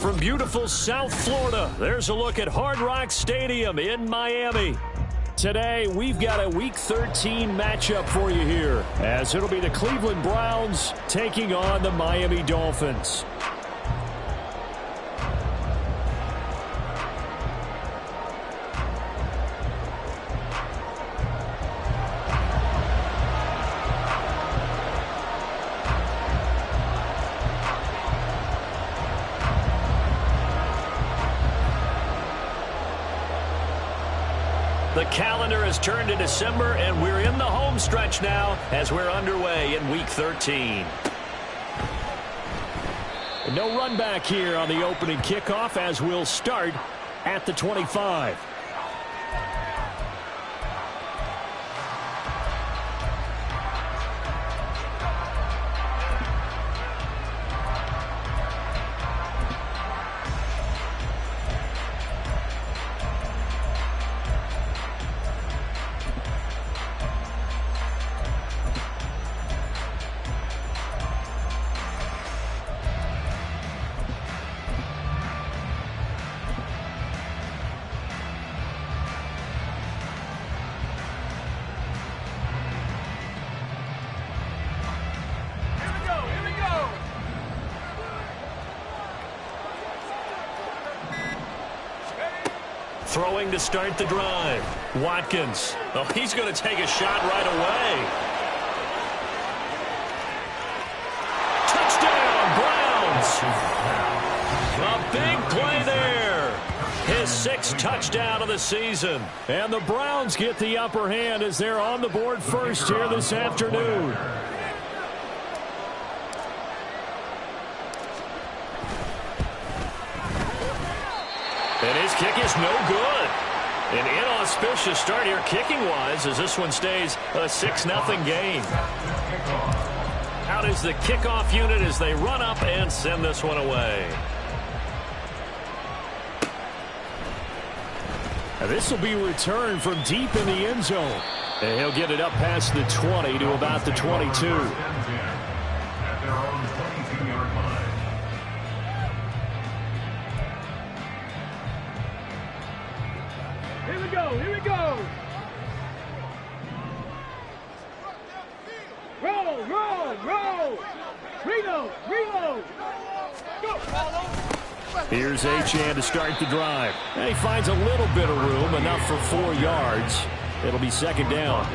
From beautiful South Florida, there's a look at Hard Rock Stadium in Miami. Today, we've got a Week 13 matchup for you here, as it'll be the Cleveland Browns taking on the Miami Dolphins. The calendar has turned to December, and we're in the home stretch now as we're underway in Week 13. No run back here on the opening kickoff as we'll start at the 25. Throwing to start the drive. Watkins. Oh, he's going to take a shot right away. Touchdown, Browns. A big play there. His 6th touchdown of the season. And the Browns get the upper hand as they're on the board first here this afternoon. And his kick is no good. An inauspicious start here kicking-wise as this one stays a 6-0 game. Out is the kickoff unit as they run up and send this one away. Now this will be returned from deep in the end zone. And he'll get it up past the 20 to about the 22. Here we go. Roll. Reload. Go. Here's Achane to start the drive. And he finds a little bit of room, enough for 4 yards. It'll be 2nd down.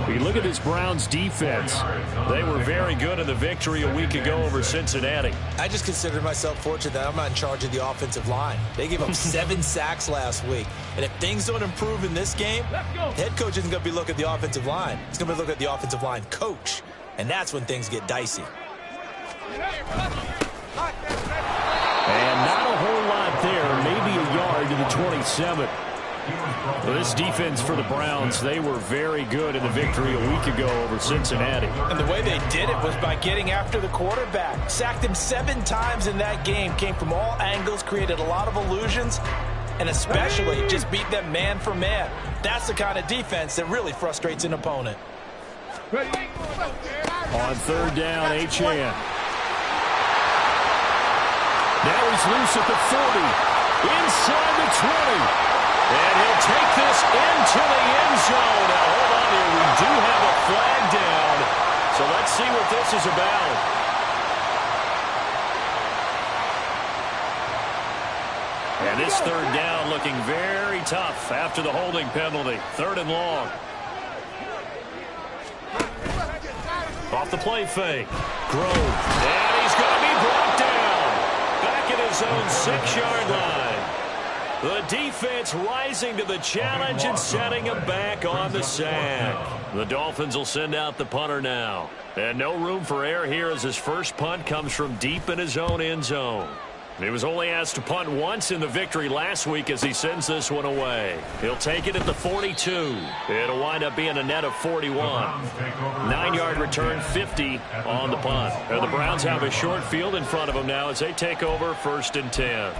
We look at this Browns defense. They were very good in the victory a week ago over Cincinnati. I just consider myself fortunate that I'm not in charge of the offensive line. They gave up 7 sacks last week. And if things don't improve in this game, head coach isn't going to be looking at the offensive line. He's going to be looking at the offensive line coach. And that's when things get dicey. And not a whole lot there. Maybe a yard to the 27. Well, this defense for the Browns, they were very good in the victory a week ago over Cincinnati. And the way they did it was by getting after the quarterback. Sacked him 7 times in that game. Came from all angles, created a lot of illusions, and especially just beat them man for man. That's the kind of defense that really frustrates an opponent. On 3rd down, Achane. Now he's loose at the 40. Inside the 20. And he'll take this into the end zone. Now, hold on here. We do have a flag down. So let's see what this is about. And this 3rd down looking very tough after the holding penalty. 3rd and long. Off the play fake. Grove. And he's going to be brought down. Back at his own 6-yard line. The defense rising to the challenge and setting him back on the sack. The Dolphins will send out the punter now. And no room for error here as his first punt comes from deep in his own end zone. He was only asked to punt once in the victory last week as he sends this one away. He'll take it at the 42. It'll wind up being a net of 41. 9-yard return, 50 on the punt. And the Browns have a short field in front of them now as they take over 1st and 10.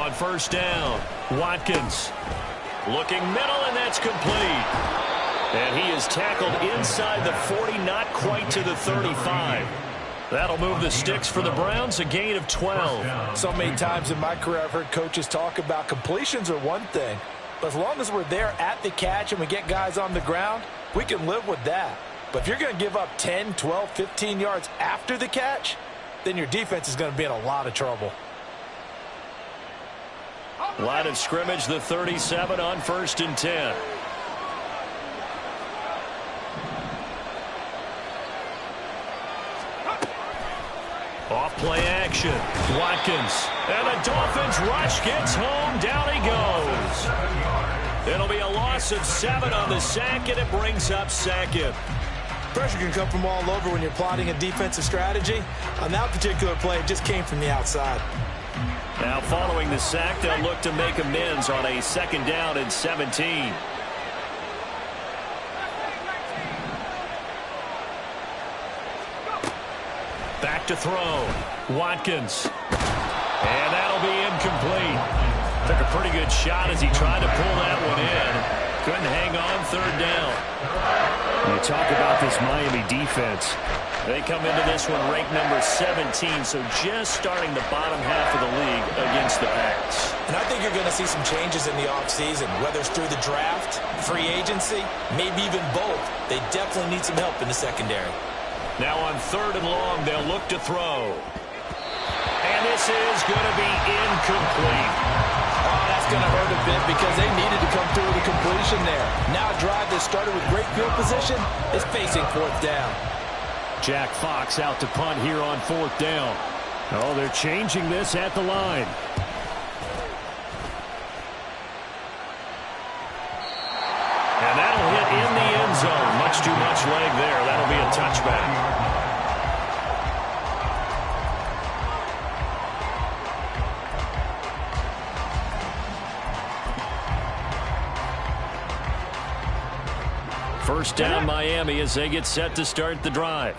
On first down, Watkins looking middle, and that's complete. And he is tackled inside the 40, not quite to the 35. That'll move the sticks for the Browns, a gain of 12. So many times in my career I've heard coaches talk about completions are one thing, but as long as we're there at the catch and we get guys on the ground, we can live with that. But if you're going to give up 10, 12, 15 yards after the catch, then your defense is going to be in a lot of trouble. Line of scrimmage, the 37 on first and 10. Off play action. Watkins. And the Dolphins rush gets home. Down he goes. It'll be a loss of 7 on the sack, and it brings up second. Pressure can come from all over when you're plotting a defensive strategy. On that particular play, it just came from the outside. Now following the sack, they'll look to make amends on a second down and 17. Back to throw. Watkins. And that'll be incomplete. Took a pretty good shot as he tried to pull that one in. Couldn't hang on third down. You talk about this Miami defense. They come into this one ranked number 17, so just starting the bottom half of the league against the pass. And I think you're going to see some changes in the offseason, whether it's through the draft, free agency, maybe even both. They definitely need some help in the secondary. Now on third and long, they'll look to throw. And this is going to be incomplete. Oh, that's going to hurt a bit because they needed to come through with a completion there. Now a drive that started with great field position is facing fourth down. Jack Fox out to punt here on fourth down. Oh, they're changing this at the line. And that'll hit in the end zone. Much too much leg there. That'll be a touchback. First down, Miami, as they get set to start the drive.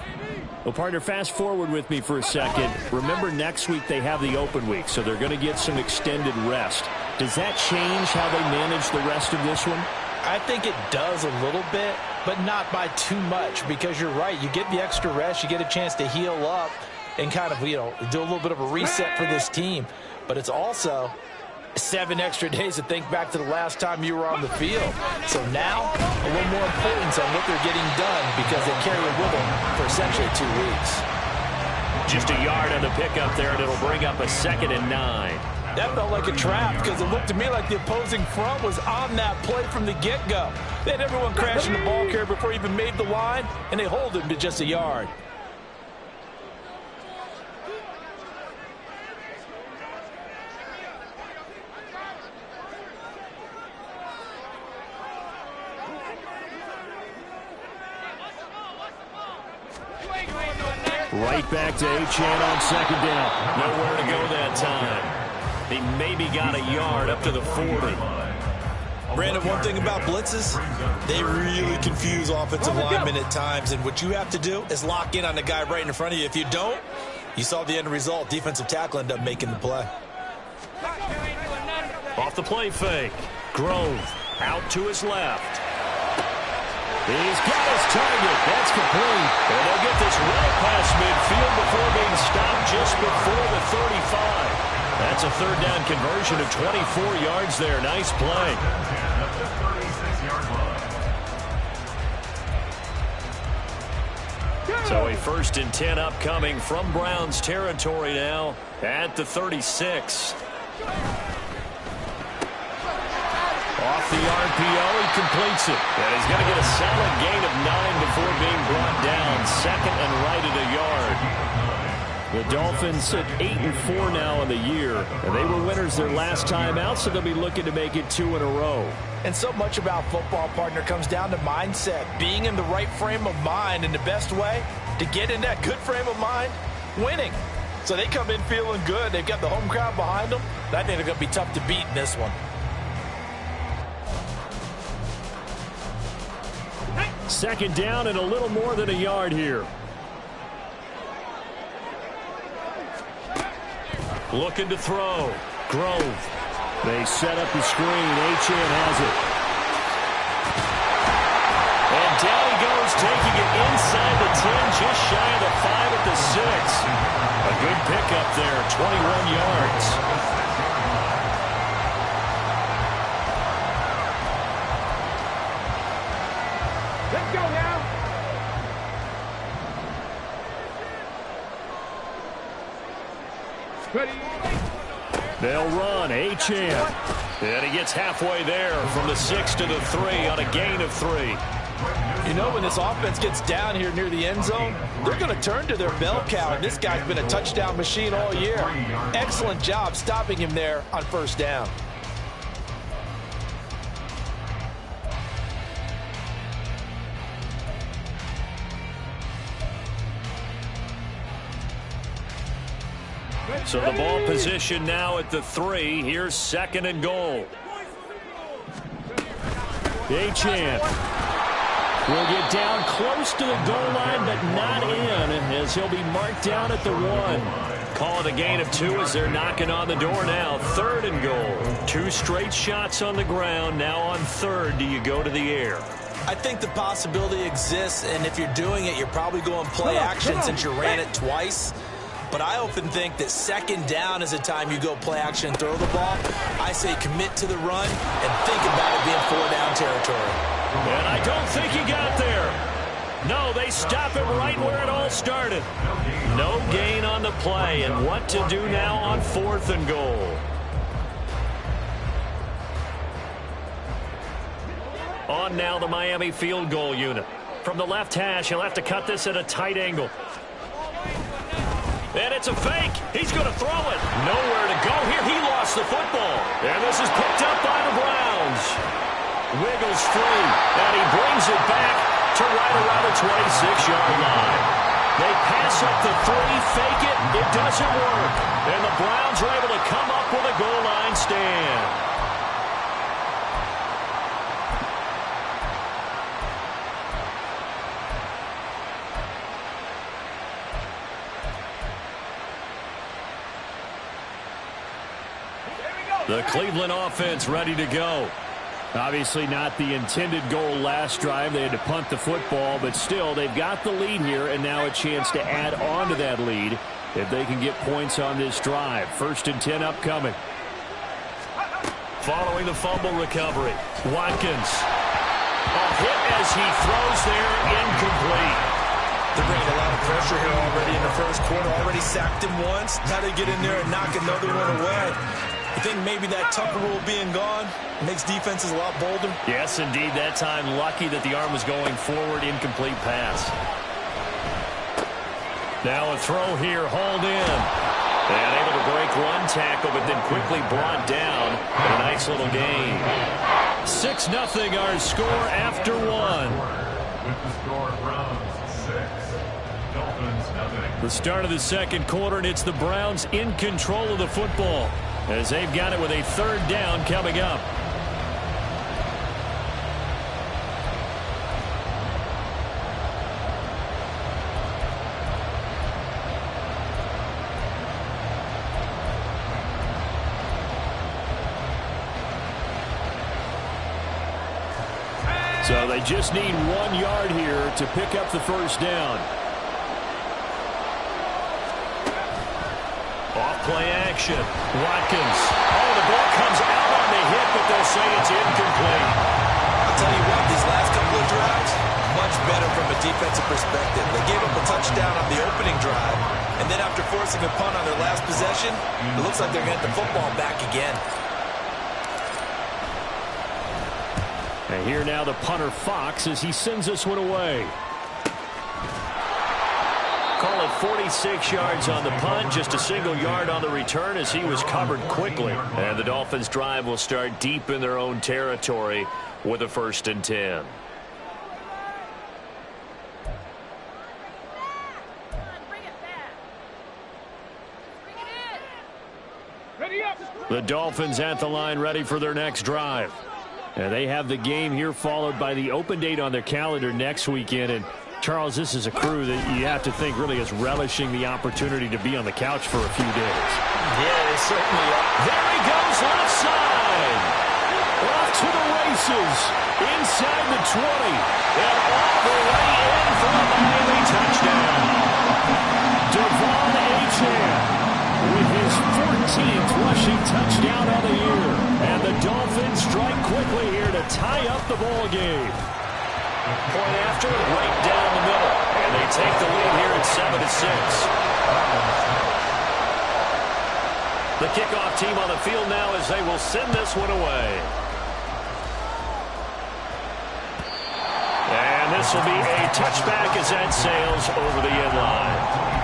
Well, partner, fast forward with me for a second. Remember, next week they have the open week, so they're going to get some extended rest. Does that change how they manage the rest of this one? I think it does a little bit, but not by too much, because you're right. You get the extra rest, you get a chance to heal up and kind of, do a little bit of a reset for this team. But it's also 7 extra days to think back to the last time you were on the field. So now, a little more importance on what they're getting done because they carry it with them for essentially 2 weeks. Just a yard on the pickup there, and it'll bring up a 2nd and 9. That felt like a trap because it looked to me like the opposing front was on that play from the get-go. They had everyone crashing the ball carrier before he even made the line, and they hold him to just a yard. Right back to Achane on second down. Nowhere to go that time. He maybe got a yard up to the 40. Brandon, one thing about blitzes, they really confuse offensive linemen at times, and what you have to do is lock in on the guy right in front of you. If you don't, you saw the end result. Defensive tackle ended up making the play. Off the play fake. Grove out to his left. He's got his target. That's complete. And they'll get this well past midfield before being stopped just before the 35. That's a third down conversion of 24 yards there. Nice play. So a 1st and 10 upcoming from Browns territory now at the 36. Off the RPO, he completes it. And he's going to get a solid gain of 9 before being brought down. 2nd and right at a yard. The Dolphins sit 8-4 now in the year. And they were winners their last time out, so they'll be looking to make it 2 in a row. And so much about football, partner, comes down to mindset. Being in the right frame of mind, and the best way to get in that good frame of mind, winning. So they come in feeling good. They've got the home crowd behind them. I think they're going to be tough to beat in this one. Second down and a little more than a yard here. Looking to throw. Grove. They set up the screen. H.N. has it. And down he goes, taking it inside the 10, just shy of the 5 at the 6. A good pickup there, 21 yards. Let's go now. Ready. They'll run. H.N. And he gets halfway there from the 6 to the 3 on a gain of 3. You know, when this offense gets down here near the end zone, they're going to turn to their bell cow, and this guy's been a touchdown machine all year. Excellent job stopping him there on first down. So the ball position now at the 3. Here's 2nd and goal. H.N. will get down close to the goal line, but not in, as he'll be marked down at the 1. Call it a gain of 2 as they're knocking on the door now. 3rd and goal. 2 straight shots on the ground. Now on 3rd, do you go to the air? I think the possibility exists, and if you're doing it, you're probably going play action since you ran it twice. But I often think that 2nd down is a time you go play action and throw the ball. I say commit to the run and think about it being 4-down territory. And I don't think he got there. No, they stop him right where it all started. No gain on the play, and what to do now on 4th and goal. On now the Miami field goal unit. From the left hash, he'll have to cut this at a tight angle. And it's a fake. He's going to throw it. Nowhere to go here. He lost the football. And this is picked up by the Browns. Wiggles free. And he brings it back to right around the 26-yard line. They pass up the 3, fake it. It doesn't work. And the Browns are able to come up with a goal line stand. The Cleveland offense ready to go. Obviously not the intended goal last drive. They had to punt the football, but still they've got the lead here, and now a chance to add on to that lead if they can get points on this drive. 1st and 10 upcoming. Following the fumble recovery, Watkins. A hit as he throws there, incomplete. They're bringing a lot of pressure here already in the first quarter. Already sacked him once. Now they get in there and knock another one away. I think maybe that Tucker rule being gone makes defenses a lot bolder. Yes, indeed. That time, lucky that the arm was going forward. Incomplete pass. Now a throw here, hauled in. And able to break one tackle, but then quickly brought down. And a nice little gain. 6-0 our score after 1. With the score, Browns 6, Dolphins 0. The start of the 2nd quarter, and it's the Browns in control of the football, as they've got it with a 3rd down coming up. So they just need 1 yard here to pick up the 1st down. Off-play action. Watkins. Oh, the ball comes out on the hit, but they'll say it's incomplete. I'll tell you what, these last couple of drives, much better from a defensive perspective. They gave up a touchdown on the opening drive, and then after forcing a punt on their last possession, it looks like they're going to get the football back again. And here now the punter Fox as he sends this one away. Call it 46 yards on the punt, just a single yard on the return as he was covered quickly. And the Dolphins drive will start deep in their own territory with a 1st and 10. The Dolphins at the line ready for their next drive. And they have the game here followed by the open date on their calendar next weekend. And Charles, this is a crew that you have to think really is relishing the opportunity to be on the couch for a few days. Yeah, they certainly are. There he goes, left side. Off to the races. Inside the 20. And all the way in for a Miami touchdown. Devon Achane with his 14th rushing touchdown of the year. And the Dolphins strike quickly here to tie up the ball game. Point after, right down the middle. And they take the lead here at 7-6. The kickoff team on the field now as they will send this one away. And this will be a touchback as that sails over the end line.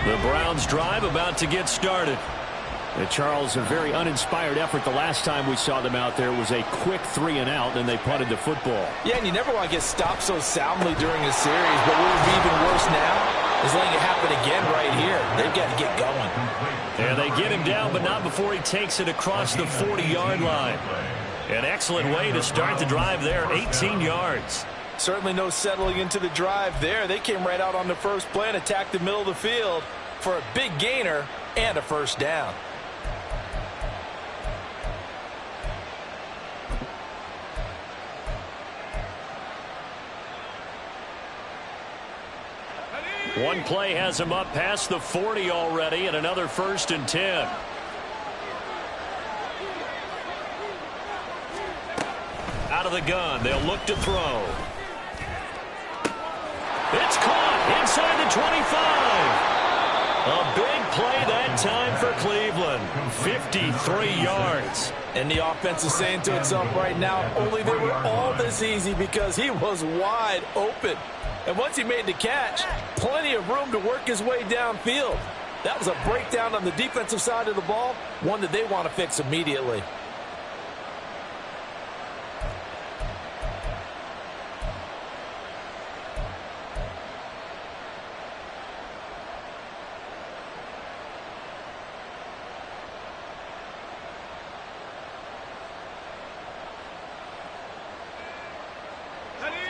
The Browns drive about to get started. Charles, a very uninspired effort the last time we saw them out there. Was a quick 3-and-out, and they punted the football. Yeah, and you never want to get stopped so soundly during a series, but what would be even worse now is letting it happen again right here. They've got to get going. And they get him down, but not before he takes it across the 40-yard line. An excellent way to start the drive there, 18 yards. Certainly no settling into the drive there. They came right out on the first play and attacked the middle of the field for a big gainer and a first down. One play has him up past the 40 already, and another 1st and 10. Out of the gun, they'll look to throw. It's caught inside the 25. A big play that time for Cleveland. 53 yards. And the offense is saying to itself right now, only they were all this easy because he was wide open. And once he made the catch, plenty of room to work his way downfield. That was a breakdown on the defensive side of the ball, one that they want to fix immediately.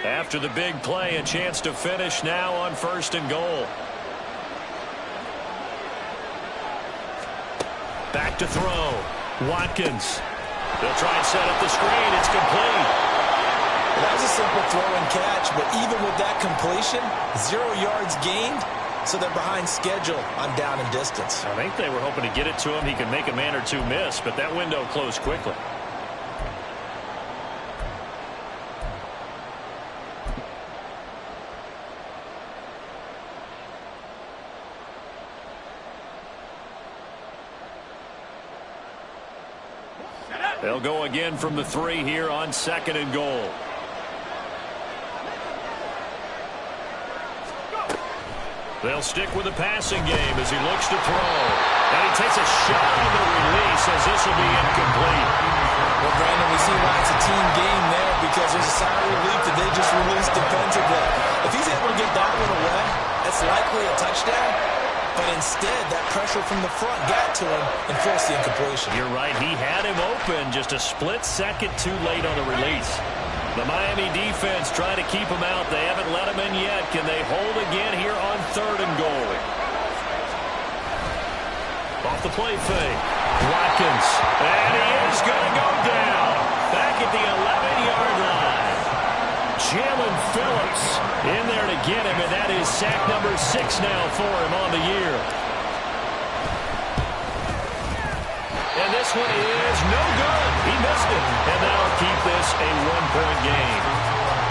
After the big play, a chance to finish now on 1st and goal. Back to throw. Watkins. They'll try and set up the screen. It's complete. That was a simple throw and catch, but even with that completion, 0 yards gained, so they're behind schedule on down and distance. I think they were hoping to get it to him. He could make a man or two miss, but that window closed quickly. They'll go again from the 3 here on 2nd and goal. They'll stick with the passing game as he looks to throw. And he takes a shot on the release as this will be incomplete. Well, Brandon, we see why it's a team game there because there's a sign of relief that they just released defensively. If he's able to get that one away, that's likely a touchdown. But instead, that pressure from the front got to him and forced the incompletion. You're right. He had him open just a split second too late on the release. The Miami defense trying to keep him out. They haven't let him in yet. Can they hold again here on 3rd and goal? Off the play fake. Watkins. And he is going to go down. Back at the 11-yard line. Jalen Phillips in there to get him, and that is sack number 6 now for him on the year. And this one is no good. He missed it, and that'll keep this a 1-point game.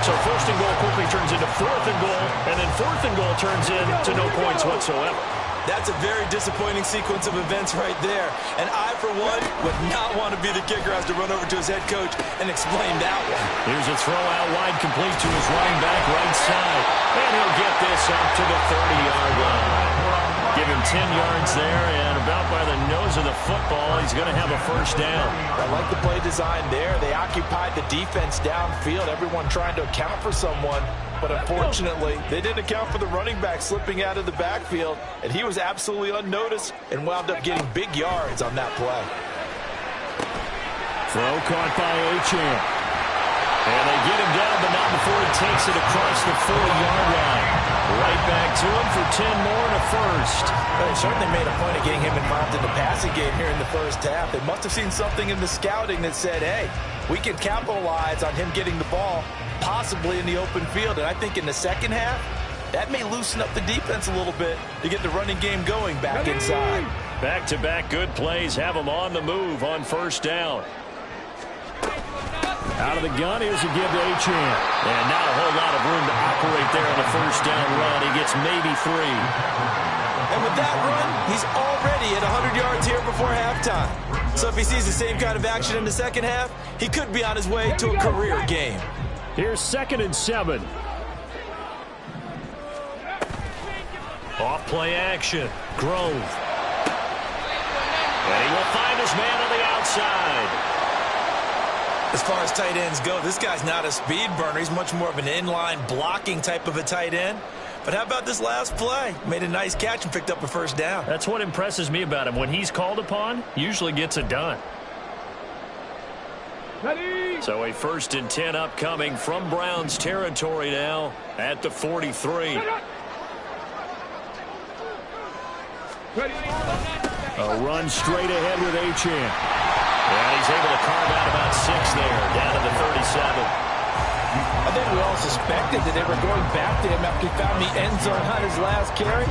So 1st and goal quickly turns into 4th and goal, and then 4th and goal turns into no points whatsoever. That's a very disappointing sequence of events right there. And I, for one, would not want to be the kicker who has to run over to his head coach and explain that one. Here's a throw out wide complete to his running back right side. And he'll get this up to the 30-yard line. Give him 10 yards there, and about by the nose of the football, he's going to have a first down. I like the play design there. They occupied the defense downfield, everyone trying to account for someone. But unfortunately, they didn't account for the running back slipping out of the backfield, and he was absolutely unnoticed and wound up getting big yards on that play. Throw caught by Achane. And they get him down, but not before he takes it across the 40-yard line. Right back to him for 10 more and a first. Well, they certainly made a point of getting him involved in the passing game here in the first half. They must have seen something in the scouting that said, hey, we can capitalize on him getting the ball, possibly in the open field. And I think in the second half, that may loosen up the defense a little bit to get the running game going back inside. Back-to-back good plays have him on the move on first down. Out of the gun, here's a give to Achane. And not a whole lot of room to operate there on the first down run. He gets maybe 3. And with that run, he's already at 100 yards here before halftime. So if he sees the same kind of action in the second half, he could be on his way to a career game. Here's 2nd and 7. Off play action. Grove. And he will find his man on the outside. As far as tight ends go, this guy's not a speed burner. He's much more of an inline blocking type of a tight end. But how about this last play? Made a nice catch and picked up a first down. That's what impresses me about him. When he's called upon, usually gets it done. Ready. So a 1st and 10 upcoming from Browns territory now at the 43. Ready. A run straight ahead with Achane. And he's able to carve out about 6 there, down to the 37. I think we all suspected that they were going back to him after he found the end zone on his last carry.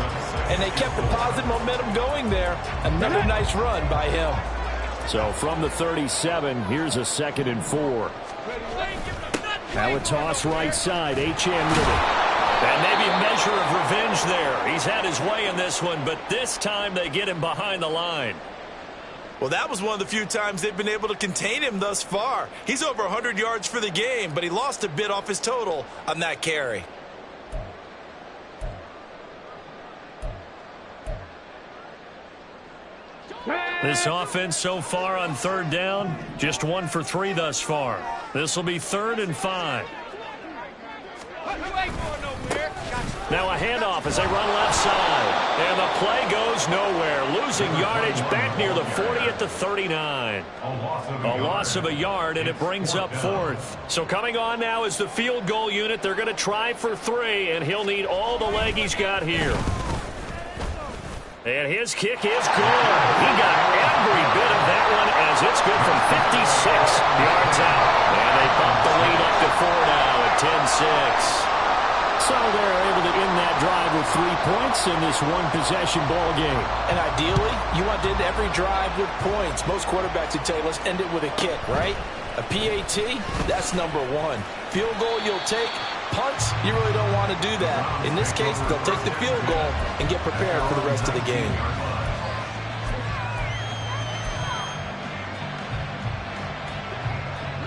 And they kept the positive momentum going there. Another nice run by him. So from the 37, here's a 2nd and 4. Now a toss right side. Achane with it. And maybe a measure of revenge there. He's had his way in this one, but this time they get him behind the line. Well, that was one of the few times they've been able to contain him thus far. He's over 100 yards for the game, but he lost a bit off his total on that carry. This offense so far on 3rd down, just 1 for 3 thus far. This will be 3rd and 5. Now a handoff as they run left side. And the play goes nowhere. Losing yardage back near the 40 at the 39. A loss of a yard, and it brings up 4th. So coming on now is the field goal unit. They're going to try for 3, and he'll need all the leg he's got here. And his kick is good. He got every bit of that one as it's good from 56 yards out. And they bump the lead up to 4 now at 10-6. So they're able to end that drive with 3 points in this one-possession ball game. And ideally, you want to end every drive with points. Most quarterbacks would tell you, let's end it with a kick, right? A PAT, that's number 1. Field goal, you'll take. Punts, you really don't want to do that. In this case, they'll take the field goal and get prepared for the rest of the game.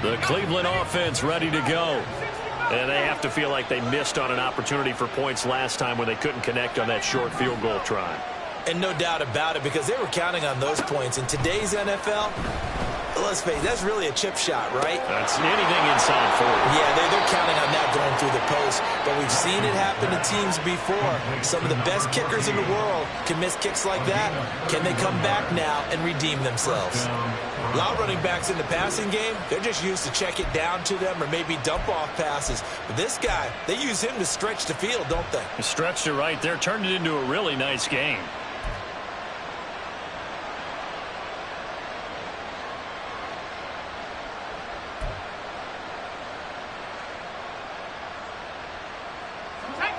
The Cleveland offense ready to go. And they have to feel like they missed on an opportunity for points last time when they couldn't connect on that short field goal try. And no doubt about it, because they were counting on those points. In today's NFL, let's face it, that's really a chip shot, right? That's anything inside 40. Yeah, they're counting on that going through the post. But we've seen it happen to teams before. Some of the best kickers in the world can miss kicks like that. Can they come back now and redeem themselves? A lot of running backs in the passing game, they're just used to check it down to them or maybe dump off passes. But this guy, they use him to stretch the field, don't they? He stretched it right there, turned it into a really nice game.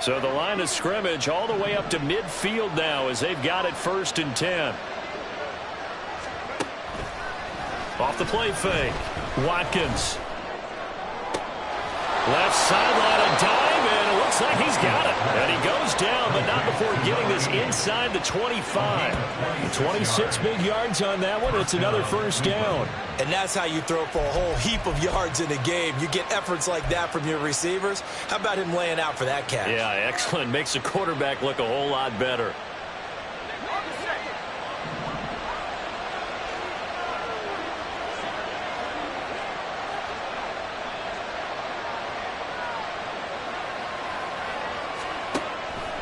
So the line of scrimmage all the way up to midfield now as they've got it 1st and 10. Off the play fake. Watkins. Left sideline, a dive, and it looks like he's got it. And he goes down, but not before getting this inside the 25. 26 big yards on that one. It's another 1st down. And that's how you throw for a whole heap of yards in a game. You get efforts like that from your receivers. How about him laying out for that catch? Yeah, excellent. Makes the quarterback look a whole lot better.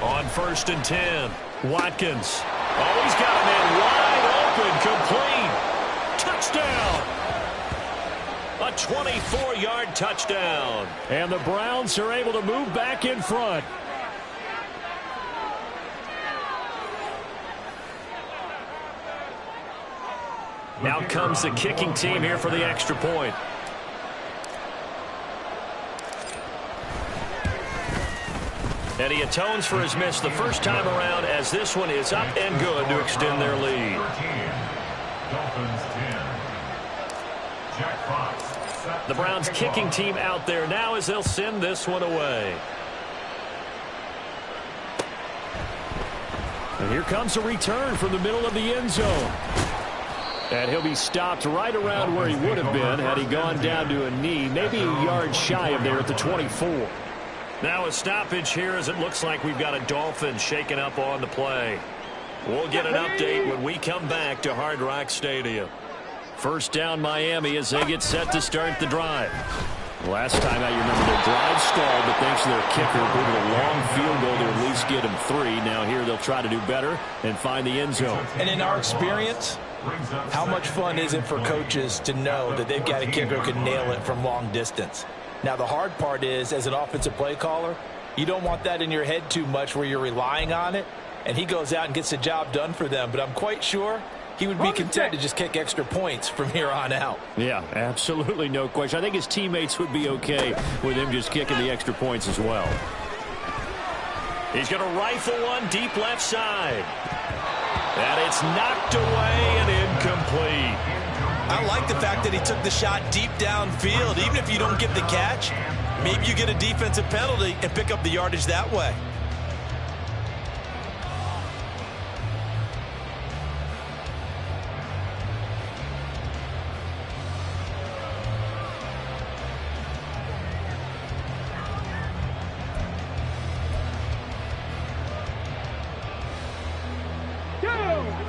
On 1st and 10, Watkins. Oh, he's got a man wide open, complete. Touchdown. 24-yard touchdown. And the Browns are able to move back in front. Now comes the kicking team here for the extra point. And he atones for his miss the first time around, as this one is up and good to extend their lead. The Browns kicking team out there now as they'll send this one away. And here comes a return from the middle of the end zone. And he'll be stopped right around where he would have been had he gone down to a knee, maybe a yard shy of there at the 24. Now a stoppage here as it looks like we've got a Dolphin shaking up on the play. We'll get an update when we come back to Hard Rock Stadium. First down Miami as they get set to start the drive. Last time out, you remember their drive stalled, but thanks to their kicker, booted a long field goal to at least get them 3. Now here they'll try to do better and find the end zone. And in our experience, how much fun is it for coaches to know that they've got a kicker who can nail it from long distance? Now, the hard part is, as an offensive play caller, you don't want that in your head too much where you're relying on it, and he goes out and gets the job done for them. But I'm quite sure he would be content to just kick extra points from here on out. Yeah, absolutely no question. I think his teammates would be okay with him just kicking the extra points as well. He's going to rifle one deep left side. And it's knocked away and incomplete. I like the fact that he took the shot deep downfield. Even if you don't get the catch, maybe you get a defensive penalty and pick up the yardage that way.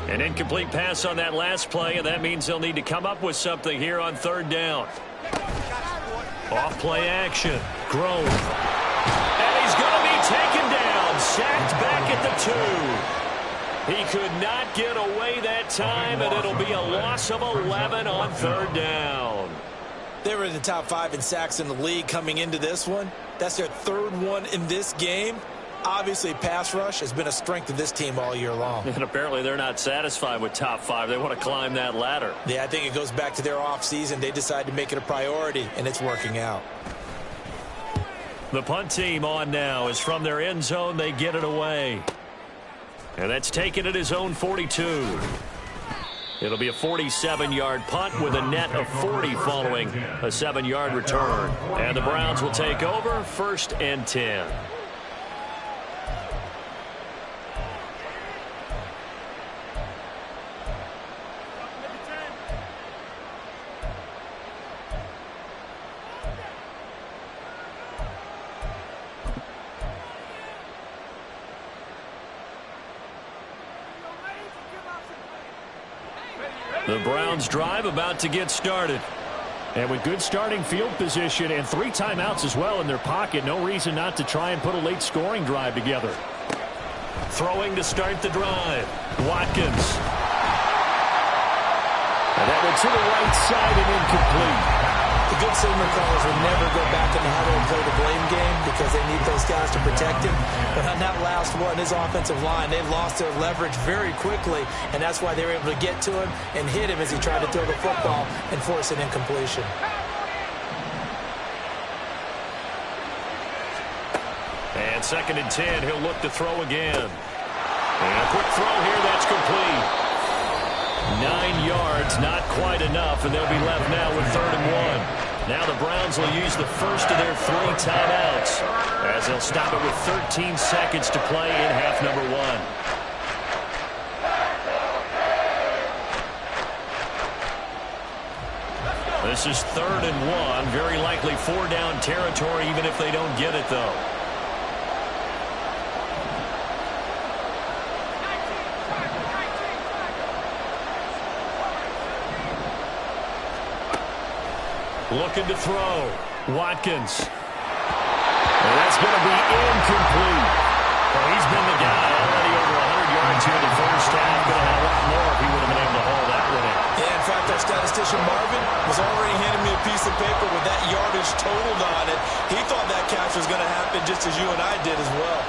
An incomplete pass on that last play, and that means they'll need to come up with something here on third down. Off play action. Grove. And he's going to be taken down. Sacked back at the 2. He could not get away that time, and it'll be a loss of 11 on third down. They were in the top 5 in sacks in the league coming into this one. That's their 3rd one in this game. Obviously, pass rush has been a strength of this team all year long. And apparently they're not satisfied with top 5. They want to climb that ladder. Yeah, I think it goes back to their offseason. They decided to make it a priority, and it's working out. The punt team on now is from their end zone. They get it away. And that's taken at his own 42. It'll be a 47-yard punt with a net of 40 following a 7-yard return. And the Browns will take over 1st and 10. The Browns drive about to get started. And with good starting field position and 3 timeouts as well in their pocket, no reason not to try and put a late scoring drive together. Throwing to start the drive. Watkins. And that went to the right side and incomplete. The good signal callers will never go back into how they play the blame game because they need those guys to protect him. But on that last one, his offensive line, they lost their leverage very quickly, and that's why they were able to get to him and hit him as he tried to throw the football and force an incompletion. And 2nd and 10, he'll look to throw again. And a quick throw here, that's complete. 9 yards, not quite enough, and they'll be left now with 3rd and 1. Now the Browns will use the first of their 3 timeouts as they'll stop it with 13 seconds to play in half number 1. This is 3rd and 1, very likely 4-down territory even if they don't get it, though. Looking to throw. Watkins. And that's going to be incomplete. Well, he's been the guy already over 100 yards here in the first half. Going to have a lot more if he would have been able to haul that one in. Yeah, and fact, our statistician Marvin was already handing me a piece of paper with that yardage totaled on it. He thought that catch was going to happen just as you and I did as well.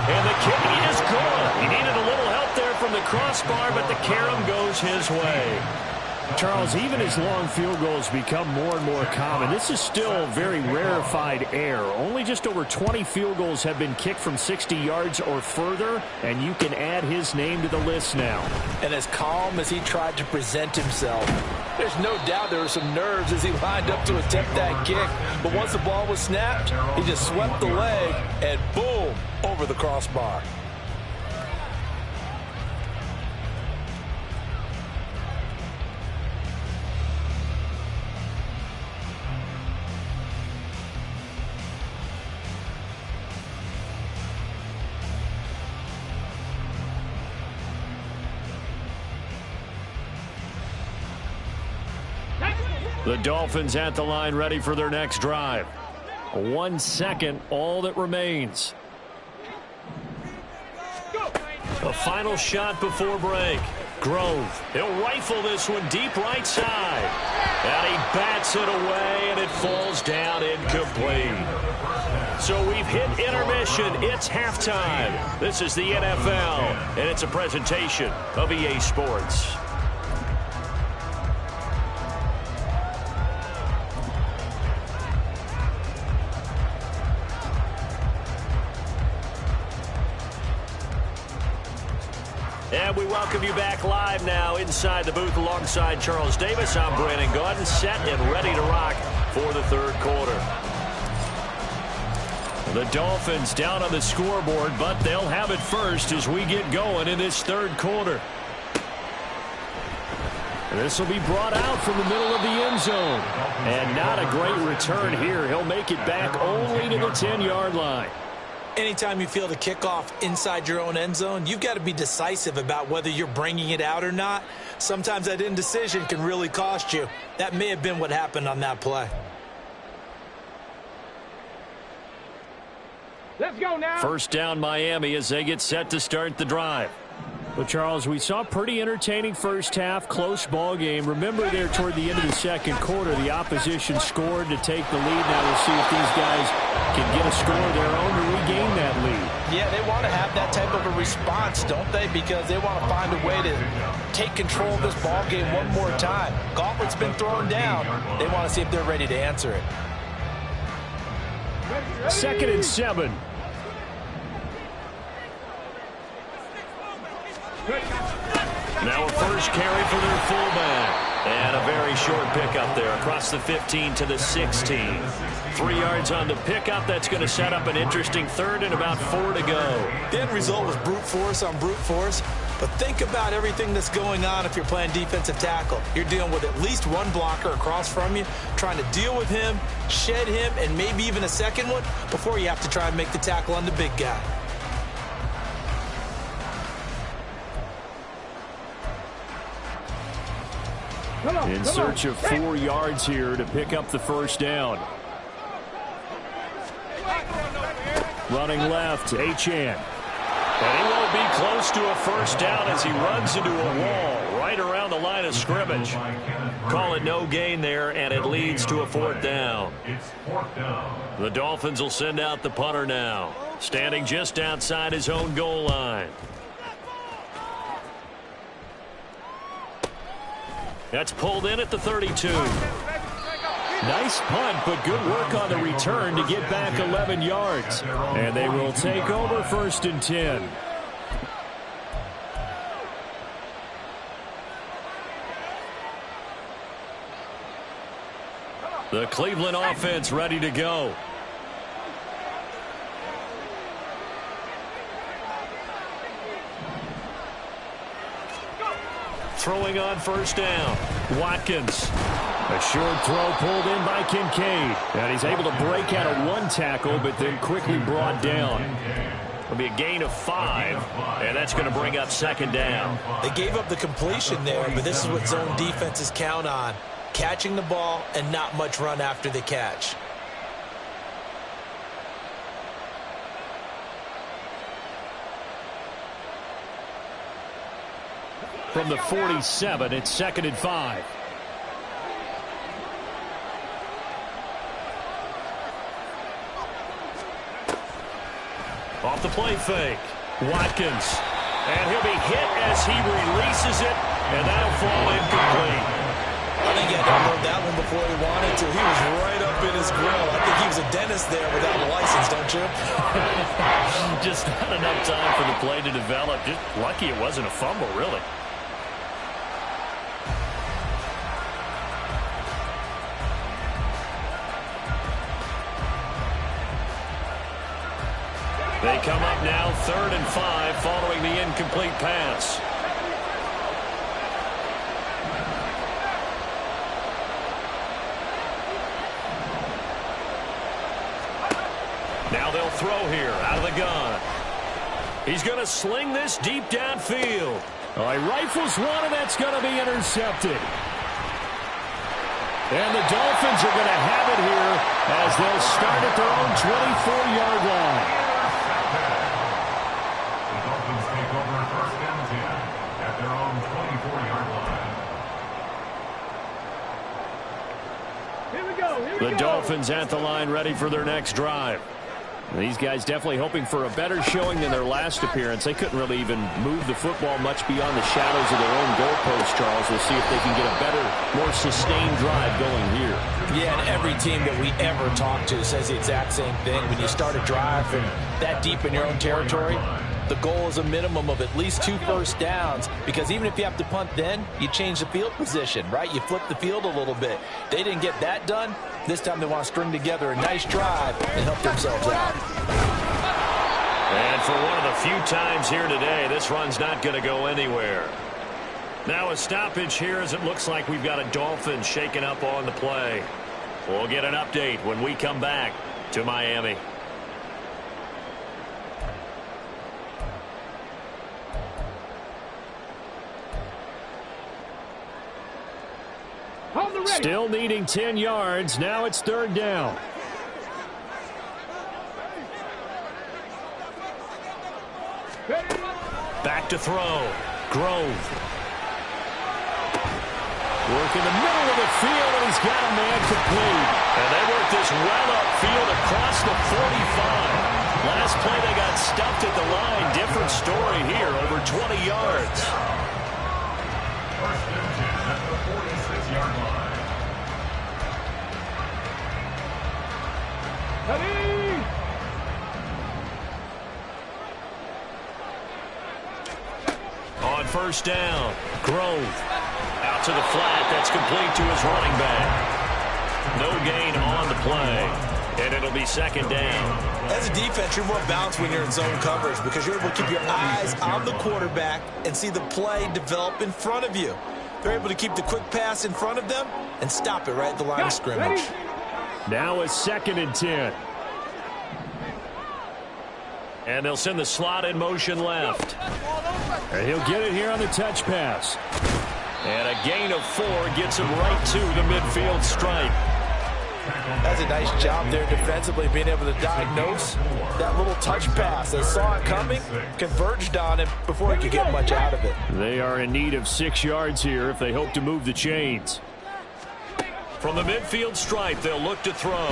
And the kick is good. He needed a little help there from the crossbar, but the carom goes his way. Charles, even as long field goals become more and more common, this is still very rarefied air. Only just over 20 field goals have been kicked from 60 yards or further, and you can add his name to the list now. And as calm as he tried to present himself, there's no doubt there were some nerves as he lined up to attempt that kick. But once the ball was snapped, he just swept the leg and boom, over the crossbar. The Dolphins at the line ready for their next drive. 1 second, all that remains. A final shot before break. Grove, he'll rifle this one deep right side. And he bats it away, and it falls down incomplete. So we've hit intermission. It's halftime. This is the NFL, and it's a presentation of EA Sports. And we welcome you back live now inside the booth alongside Charles Davis. I'm Brandon Gaudin, set and ready to rock for the third quarter. The Dolphins down on the scoreboard, but they'll have it first as we get going in this third quarter. This will be brought out from the middle of the end zone. And not a great return here. He'll make it back only to the 10-yard line. Anytime you feel the kickoff inside your own end zone, you've got to be decisive about whether you're bringing it out or not. Sometimes that indecision can really cost you. That may have been what happened on that play. Let's go now. First down, Miami, as they get set to start the drive. Well, Charles, we saw a pretty entertaining first half, close ball game. Remember there toward the end of the second quarter, the opposition scored to take the lead. Now we'll see if these guys can get a score of their own to regain that lead. Yeah, they want to have that type of a response, don't they? Because they want to find a way to take control of this ball game one more time. Gauntlet's been thrown down. They want to see if they're ready to answer it. 2nd and 7. Now a first carry for their fullback. And a very short pickup there across the 15 to the 16. 3 yards on the pickup. That's going to set up an interesting third and about 4 to go. The end result was brute force on brute force. But think about everything that's going on if you're playing defensive tackle. You're dealing with at least one blocker across from you, trying to deal with him, shed him, and maybe even a second one before you have to try and make the tackle on the big guy. In search of 4 yards here to pick up the first down. Running left, Achane. And he won't be close to a first down as he runs into a wall right around the line of scrimmage. Call it no gain there, and it leads to a 4th down. The Dolphins will send out the punter now, standing just outside his own goal line. That's pulled in at the 32. Nice punt, but good work on the return to get back 11 yards. And they will take over 1st and 10. The Cleveland offense ready to go. Throwing on first down. Watkins. A short throw pulled in by Kincaid. And he's able to break out of 1 tackle, but then quickly brought down. It'll be a gain of 5, and that's going to bring up 2nd down. They gave up the completion there, but this is what zone defenses count on. Catching the ball and not much run after the catch. From the 47, it's 2nd and 5. Off the play fake. Watkins. And he'll be hit as he releases it, and that'll fall incomplete. I think he had to unload that one before he wanted to. He was right up in his grill. I think he was a dentist there without a license, don't you? Just not enough time for the play to develop. Just lucky it wasn't a fumble, really. They come up now 3rd and 5 following the incomplete pass. Now they'll throw here out of the gun. He's going to sling this deep downfield. Oh, he rifles one, and that's going to be intercepted. And the Dolphins are going to have it here as they'll start at their own 24-yard line. The Dolphins take over 1st and 10 at their own 24-yard line. Here we go. Here we go. The Dolphins at the line, ready for their next drive. These guys definitely hoping for a better showing than their last appearance. They couldn't really even move the football much beyond the shadows of their own goalpost, Charles. We'll see if they can get a better, more sustained drive going here. Yeah, and every team that we ever talk to says the exact same thing. When you start a drive from that deep in your own territory, the goal is a minimum of at least 2 first downs, because even if you have to punt then, you change the field position, right? You flip the field a little bit. They didn't get that done. This time they want to string together a nice drive and help themselves out. And for one of the few times here today, this run's not going to go anywhere. Now a stoppage here as it looks like we've got a Dolphin shaking up on the play. We'll get an update when we come back to Miami. Still needing 10 yards. Now it's 3rd down. Back to throw. Grove. Work in the middle of the field, and he's got a man complete. And they work this well upfield across the 45. Last play they got stuffed at the line. Different story here, over 20 yards. 1st and 10 at the 46-yard line. On 1st down, Grove. Out to the flat. That's complete to his running back. No gain on the play. And it'll be 2nd down. As a defense, you're more balanced when you're in zone coverage because you're able to keep your eyes on the quarterback and see the play develop in front of you. They're able to keep the quick pass in front of them and stop it right at the line of scrimmage. Now it's 2nd and 10. And they'll send the slot in motion left. And he'll get it here on the touch pass. And a gain of 4 gets him right to the midfield stripe. That's a nice job there defensively, being able to diagnose that little touch pass. They saw it coming, converged on it before he could get much out of it. They are in need of 6 yards here if they hope to move the chains. From the midfield stripe, they'll look to throw. And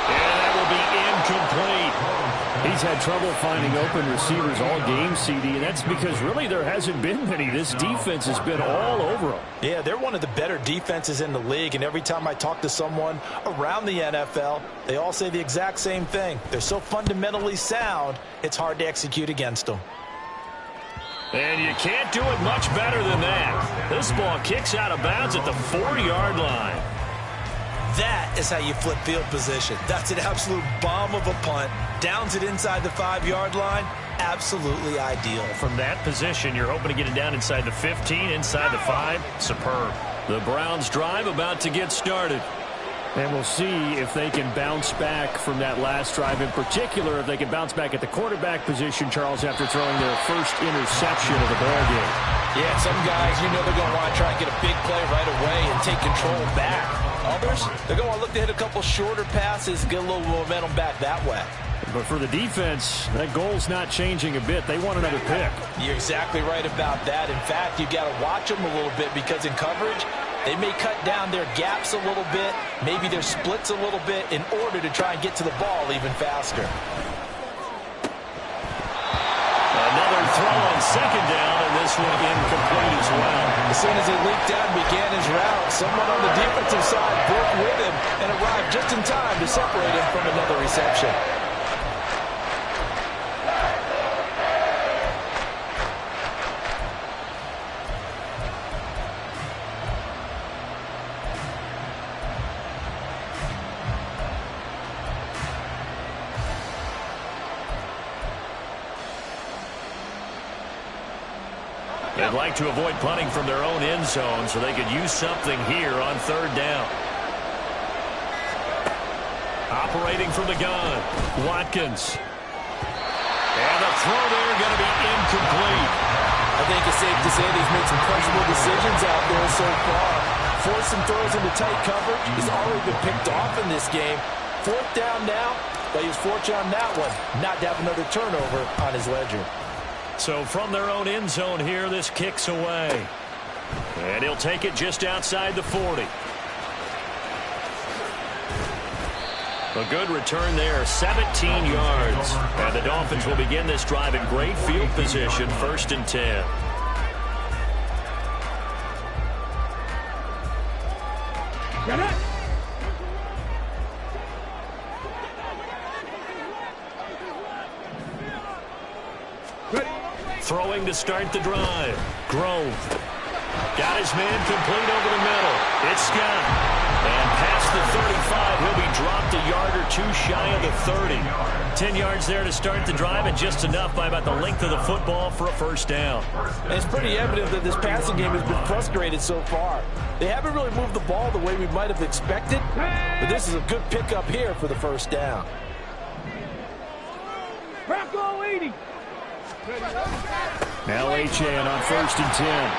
that will be incomplete. He's had trouble finding open receivers all game, CD, and that's because really there hasn't been many. This defense has been all over them. Yeah, they're one of the better defenses in the league, and every time I talk to someone around the NFL, they all say the exact same thing. They're so fundamentally sound, it's hard to execute against them. And you can't do it much better than that. This ball kicks out of bounds at the 4-yard line. That is how you flip field position. That's an absolute bomb of a punt. Downs it inside the 5-yard line. Absolutely ideal. From that position, you're hoping to get it down inside the 15, inside the 5. Superb. The Browns drive about to get started. And we'll see if they can bounce back from that last drive. In particular, if they can bounce back at the quarterback position, Charles, after throwing their first interception of the ball game. Yeah, some guys, you know they're going to want to try and get a big play right away and take control back. Others, they're going to look to hit a couple shorter passes, get a little momentum back that way. But for the defense, that goal's not changing a bit. They want another pick. You're exactly right about that. In fact, you've got to watch them a little bit because in coverage, they may cut down their gaps a little bit, maybe their splits a little bit in order to try and get to the ball even faster. Another throw on second down, and this one incomplete as well. As soon as he leaked out and began his route, someone on the defensive side broke with him and arrived just in time to separate him from another reception. They'd like to avoid punting from their own end zone so they could use something here on third down. Operating from the gun, Watkins. And the throw there going to be incomplete. I think it's safe to say they've made some questionable decisions out there so far. Forcing throws into tight coverage. He's already been picked off in this game. Fourth down now, but he was fortunate on that one, not to have another turnover on his ledger. So from their own end zone here, this kicks away. And he'll take it just outside the 40. A good return there, 17 yards. And the Dolphins will begin this drive in great field position, 1st and 10. Get it. Ready. Throwing to start the drive. Grove. Got his man complete over the middle. It's Scott. And past the 35, he'll be dropped a yard or two shy of the 30. 10 yards there to start the drive, and just enough by about the length of the football for a first down. And it's pretty evident that this passing game has been frustrated so far. They haven't really moved the ball the way we might have expected, but this is a good pickup here for the first down. Bronco 80. Now Achane on 1st and 10.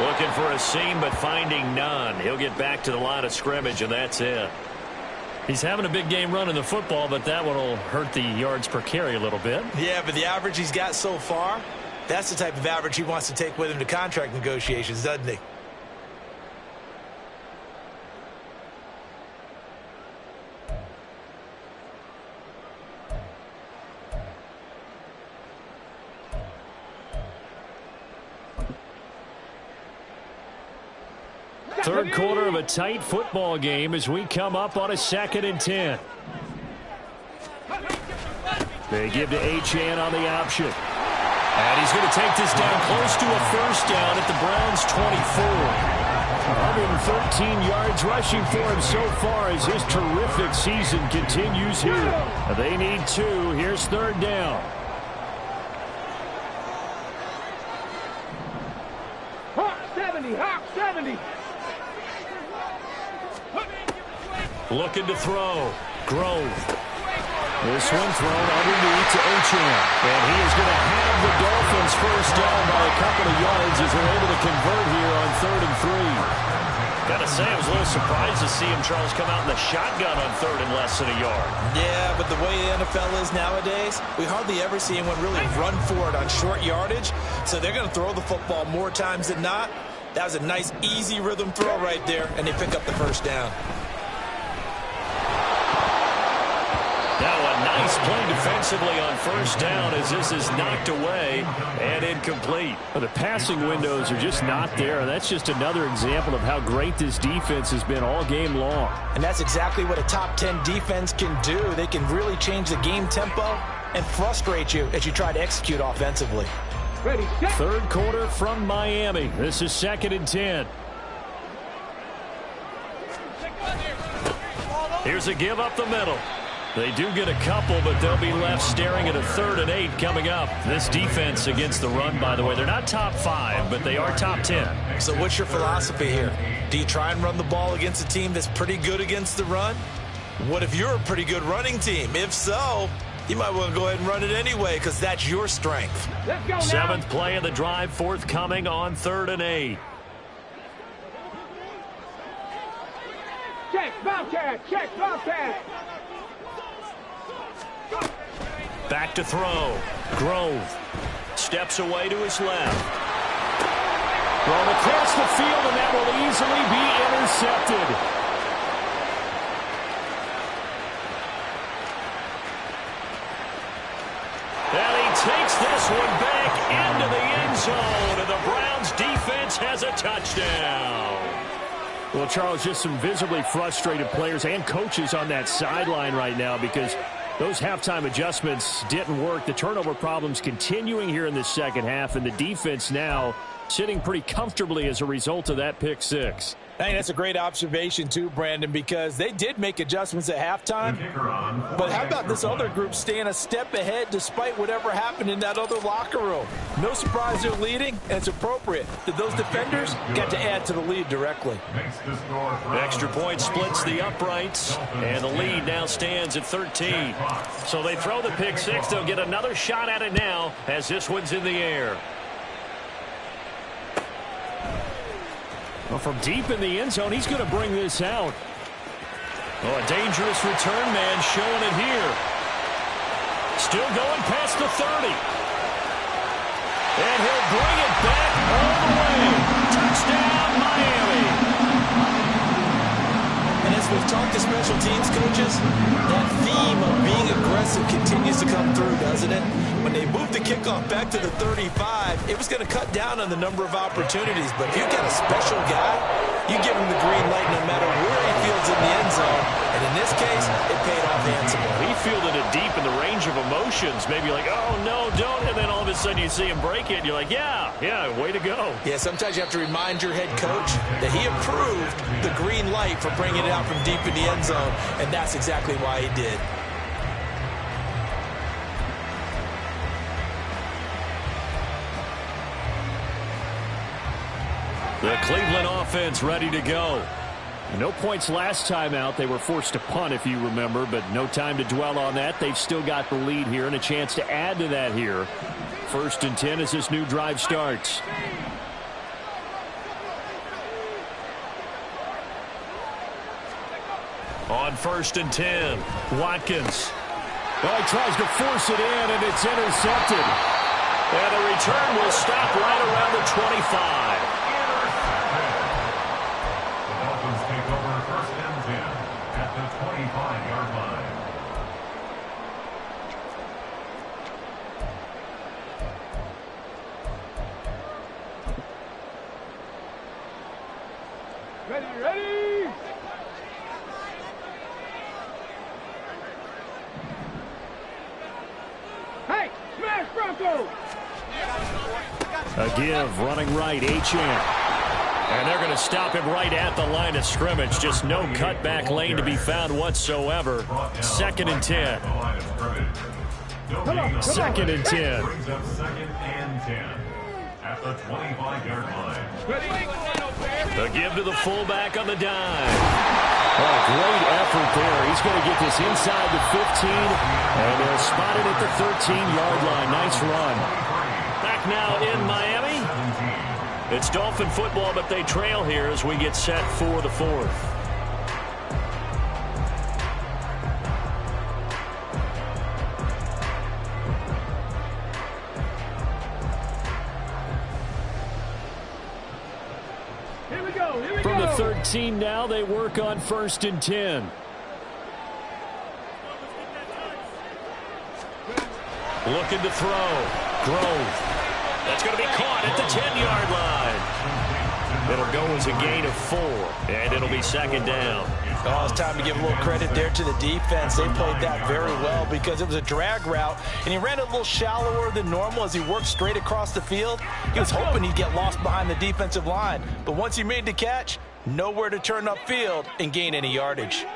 Looking for a seam, but finding none. He'll get back to the line of scrimmage, and that's it. He's having a big game running the football, but that one will hurt the yards per carry a little bit. Yeah, but the average he's got so far, that's the type of average he wants to take with him to contract negotiations, doesn't he? Third quarter of a tight football game as we come up on a 2nd and 10. They give to Achane on the option. And he's going to take this down close to a first down at the Browns' 24. 113 yards rushing for him so far as his terrific season continues here. They need 2. Here's 3rd down. Hawk 70. Hawk 70. Looking to throw. Grove. This one thrown underneath to Achane. And he is going to have the Dolphins first down by a couple of yards as they're able to convert here on 3rd and 3. Got to say, I was a little surprised to see him, Charles, come out in the shotgun on 3rd and less than a yard. Yeah, but the way the NFL is nowadays, we hardly ever see anyone really run for it on short yardage. So they're going to throw the football more times than not. That was a nice, easy rhythm throw right there, and they pick up the first down. Now a nice play defensively on first down as this is knocked away and incomplete. Well, the passing windows are just not there. And that's just another example of how great this defense has been all game long. And that's exactly what a top 10 defense can do. They can really change the game tempo and frustrate you as you try to execute offensively. Ready. Set. Third quarter from Miami. This is 2nd and 10. Here's a give up the middle. They do get a couple, but they'll be left staring at a 3rd and 8 coming up. This defense against the run, by the way, they're not top 5, but they are top 10. So what's your philosophy here? Do you try and run the ball against a team that's pretty good against the run? What if you're a pretty good running team? If so, you might want to go ahead and run it anyway because that's your strength. Let's go now. 7th play of the drive, forthcoming on 3rd and 8. Check, Bobcat. Check, Bobcat. Back to throw. Grove steps away to his left. Thrown across the field, and that will easily be intercepted. And he takes this one back into the end zone, and the Browns defense has a touchdown. Well, Charles, just some visibly frustrated players and coaches on that sideline right now because those halftime adjustments didn't work. The turnover problems continuing here in the second half, and the defense now sitting pretty comfortably as a result of that pick six. I think that's a great observation too, Brandon, because they did make adjustments at halftime. But how about this other group staying a step ahead despite whatever happened in that other locker room? No surprise they're leading, and it's appropriate that those defenders got to add to the lead directly. Extra point splits the uprights, and the lead now stands at 13. So they throw the pick six. They'll get another shot at it now as this one's in the air. Well, from deep in the end zone, he's going to bring this out. Oh, a dangerous return man showing it here. Still going past the 30. And he'll bring it back all the way. Touchdown, Miami. And as we've talked to special teams coaches, that theme of being aggressive continues to come through, doesn't it? When they moved the kickoff back to the 35, it was going to cut down on the number of opportunities. But if you've got a special guy, you give him the green light no matter where he fields in the end zone. And in this case, it paid off handsomely. He fielded it deep in the range of emotions. Maybe like, oh, no, don't. And then all of a sudden you see him break it, and you're like, yeah, way to go. Yeah, sometimes you have to remind your head coach that he approved the green light for bringing it out from deep in the end zone, and that's exactly why he did. The Cleveland offense ready to go. No points last time out. They were forced to punt, if you remember, but no time to dwell on that. They've still got the lead here and a chance to add to that here. 1st and 10 as this new drive starts. On 1st and 10, Watkins. Well, he tries to force it in, and it's intercepted. And the return will stop right around the 25. Take over 1st and 10 at the 25-yard line. Ready. Hey, smash Bronco! A give, running right, Achane. And they're going to stop him right at the line of scrimmage. Just no cutback lane to be found whatsoever. 2nd and 10. 2nd and 10. Brings up 2nd and 10 at the 25-yard line. The give to the fullback on the dime. Oh, great effort there. He's going to get this inside the 15, and they'll spot it at the 13-yard line. Nice run. Back now in Miami. It's Dolphin football, but they trail here as we get set for the 4th. Here we go. From the 13 now, they work on 1st and 10. Looking to throw. Grove. That's going to be caught at the 10-yard line. It'll go as a gain of 4, and it'll be 2nd down. Oh, it's time to give a little credit there to the defense. They played that very well because it was a drag route, and he ran a little shallower than normal as he worked straight across the field. He was hoping he'd get lost behind the defensive line, but once he made the catch, nowhere to turn upfield and gain any yardage.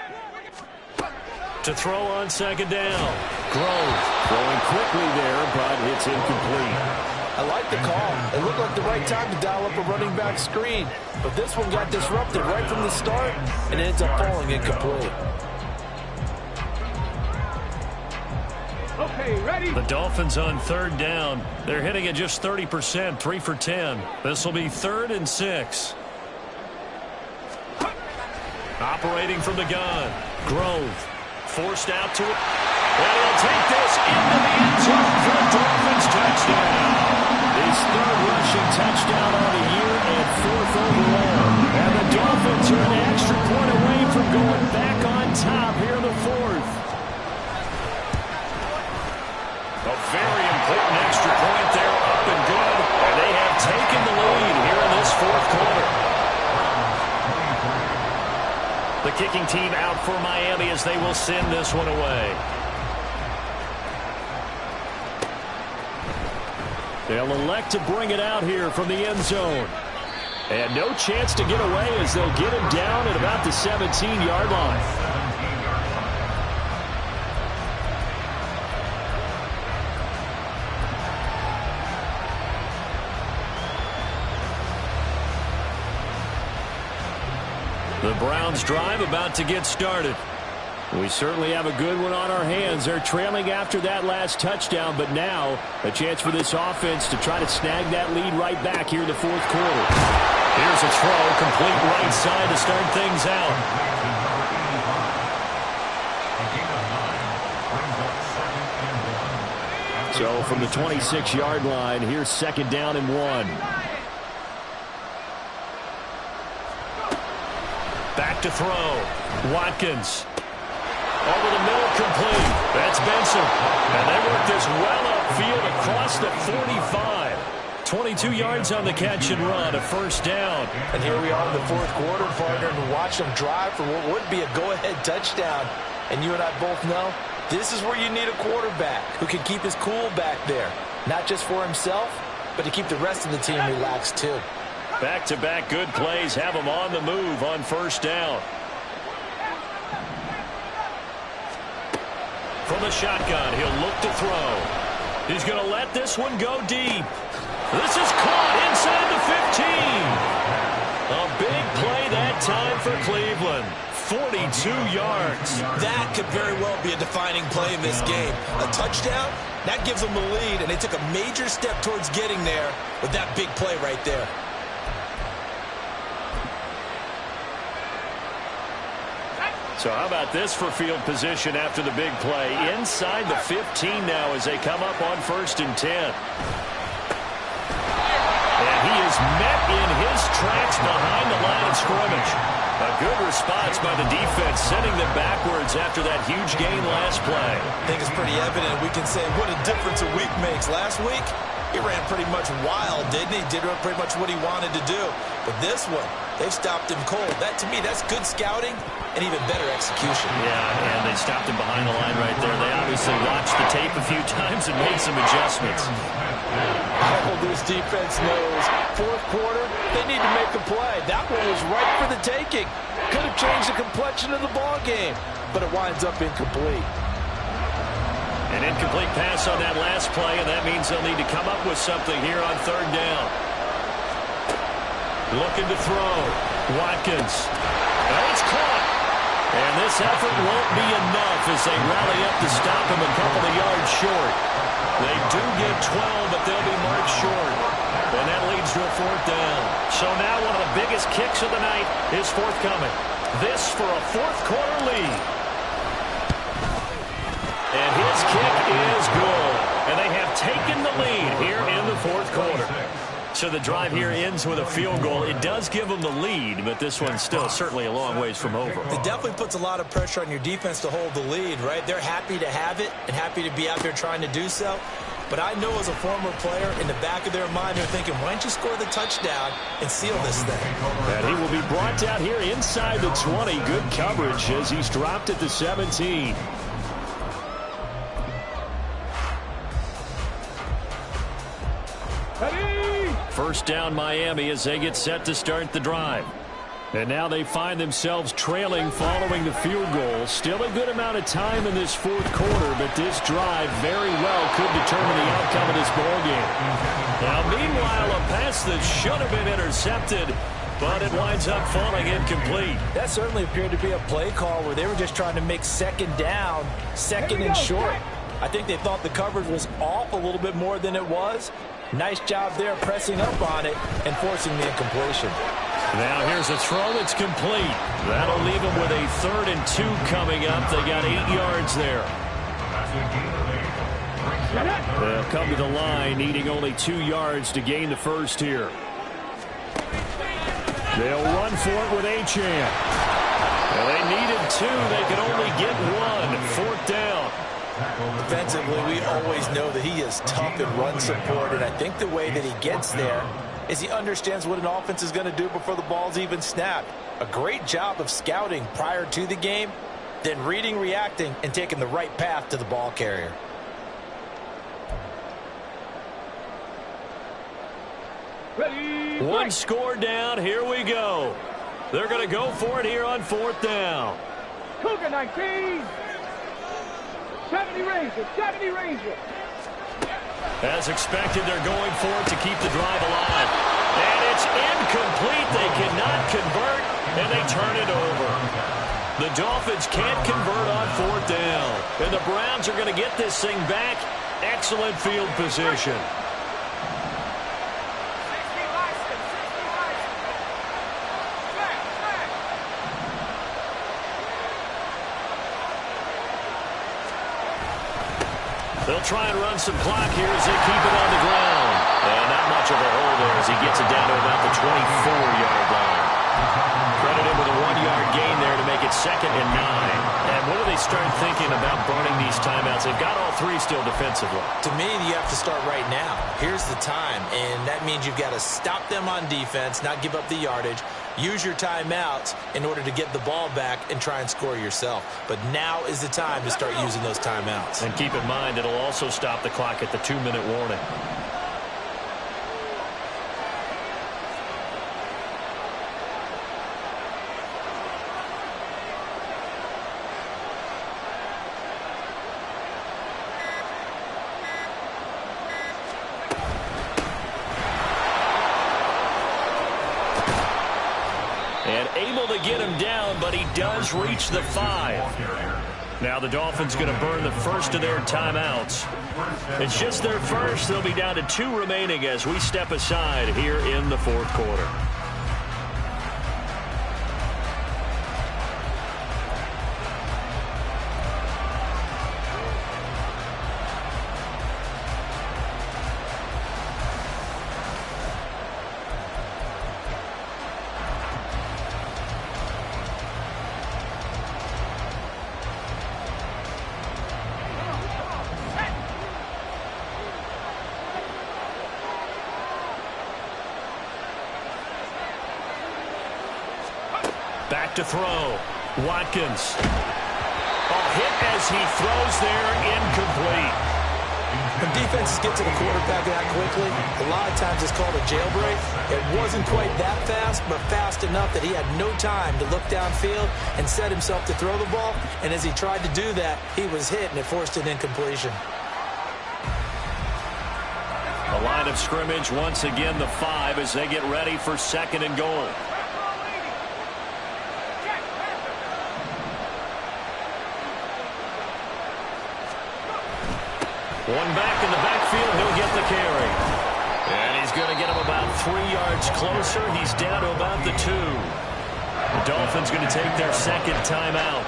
To throw on 2nd down. Grove throwing quickly there, but it's incomplete. I like the call. It looked like the right time to dial up a running back screen. But this one got disrupted right from the start, and it ends up falling incomplete. Okay, ready? The Dolphins on 3rd down. They're hitting at just 30%, 3 for 10. This will be 3rd and 6. Operating from the gun. Grove forced out to it. And he'll take this into the end zone for a Dolphins touchdown. His third rushing touchdown on the year and fourth overall. And the Dolphins are an extra point away from going back on top here in the fourth. A very important extra point there, up and good. And they have taken the lead here in this fourth quarter. The kicking team out for Miami as they will send this one away. They'll elect to bring it out here from the end zone. And no chance to get away as they'll get him down at about the 17-yard line. The Browns drive about to get started. We certainly have a good one on our hands. They're trailing after that last touchdown, but now a chance for this offense to try to snag that lead right back here in the fourth quarter. Here's a throw, complete right side to start things out. So from the 26-yard line, here's second down and 1. Back to throw. Watkins. Over the middle, complete. That's Benson. And they work this well upfield across the 45. 22 yards on the catch and run, a first down. And here we are in the fourth quarter, partner, and watch them drive for what would be a go-ahead touchdown. And you and I both know this is where you need a quarterback who can keep his cool back there. Not just for himself, but to keep the rest of the team relaxed too. Back-to-back good plays have him on the move on first down. From the shotgun, he'll look to throw. He's going to let this one go deep. This is caught inside the 15. A big play that time for Cleveland. 42 yards. That could very well be a defining play in this game. A touchdown, that gives them the lead, and they took a major step towards getting there with that big play right there. So how about this for field position after the big play? Inside the 15 now as they come up on 1st and 10. And he is met in his tracks behind the line of scrimmage. A good response by the defense, sending them backwards after that huge gain last play. I think it's pretty evident. We can say what a difference a week makes. Last week, he ran pretty much wild, didn't he? Did pretty much what he wanted to do. But this one, they've stopped him cold. That, to me, that's good scouting and even better execution. Yeah, and they stopped him behind the line right there. They obviously watched the tape a few times and made some adjustments. Oh, this defense knows. Fourth quarter, they need to make a play. That one was right for the taking. Could have changed the complexion of the ball game, but it winds up incomplete. An incomplete pass on that last play, and that means they'll need to come up with something here on 3rd down. Looking to throw. Watkins. And it's caught. And this effort won't be enough as they rally up to stop him a couple of yards short. They do get 12, but they'll be marked short. And that leads to a 4th down. So now one of the biggest kicks of the night is forthcoming. This for a fourth quarter lead. And his kick is good. And they have taken the lead here in the fourth quarter. So the drive here ends with a field goal. It does give them the lead, but this one's still certainly a long ways from over. It definitely puts a lot of pressure on your defense to hold the lead, right? They're happy to have it and happy to be out there trying to do so. But I know as a former player, in the back of their mind, they're thinking, why don't you score the touchdown and seal this thing? And he will be brought down here inside the 20. Good coverage as he's dropped at the 17. First down Miami as they get set to start the drive. And now they find themselves trailing following the field goal. Still a good amount of time in this fourth quarter, but this drive very well could determine the outcome of this ballgame. Now, meanwhile, a pass that should have been intercepted, but it winds up falling incomplete. That certainly appeared to be a play call where they were just trying to make second down, second and short. I think they thought the coverage was off a little bit more than it was. Nice job there pressing up on it and forcing the incompletion. Now here's a throw that's complete. That'll leave them with a 3rd and 2 coming up. They got 8 yards there. They'll come to the line, needing only 2 yards to gain the first here. They'll run for it with Achane. Well, they needed 2. They could only get 1. 4th down. Defensively, we always know that he is tough in run support, and I think the way that he gets there is he understands what an offense is going to do before the ball's even snapped. A great job of scouting prior to the game, then reading, reacting, and taking the right path to the ball carrier. Ready. 1 score down. Here we go. They're going to go for it here on 4th down. Cougar 19. 70 Ranger. 70 Ranger. As expected, they're going for it to keep the drive alive. And it's incomplete. They cannot convert, and they turn it over. The Dolphins can't convert on 4th down. And the Browns are going to get this thing back. Excellent field position. They'll try and run some clock here as they keep it on the ground. And not much of a hole there as he gets it down to about the 24-yard line. Credit him with a 1-yard gain there to make it 2nd and 9. And what do they start thinking about burning these timeouts? They've got all 3 still defensively. To me, you have to start right now. Here's the time, and that means you've got to stop them on defense, not give up the yardage, use your timeouts in order to get the ball back and try and score yourself. But now is the time to start using those timeouts. And keep in mind, it'll also stop the clock at the 2-minute warning. And able to get him down, but he does reach the 5. Now the Dolphins going to burn the first of their timeouts. It's just their first. They'll be down to 2 remaining as we step aside here in the 4th quarter. Back to throw. Watkins. A hit as he throws there, incomplete. When defenses get to the quarterback that quickly, a lot of times it's called a jailbreak. It wasn't quite that fast, but fast enough that he had no time to look downfield and set himself to throw the ball. And as he tried to do that, he was hit, and it forced an incompletion. The line of scrimmage, once again, the 5 as they get ready for 2nd and goal. One back in the backfield, he'll get the carry. And he's going to get him about 3 yards closer. He's down to about the 2. The Dolphins going to take their 2nd timeout.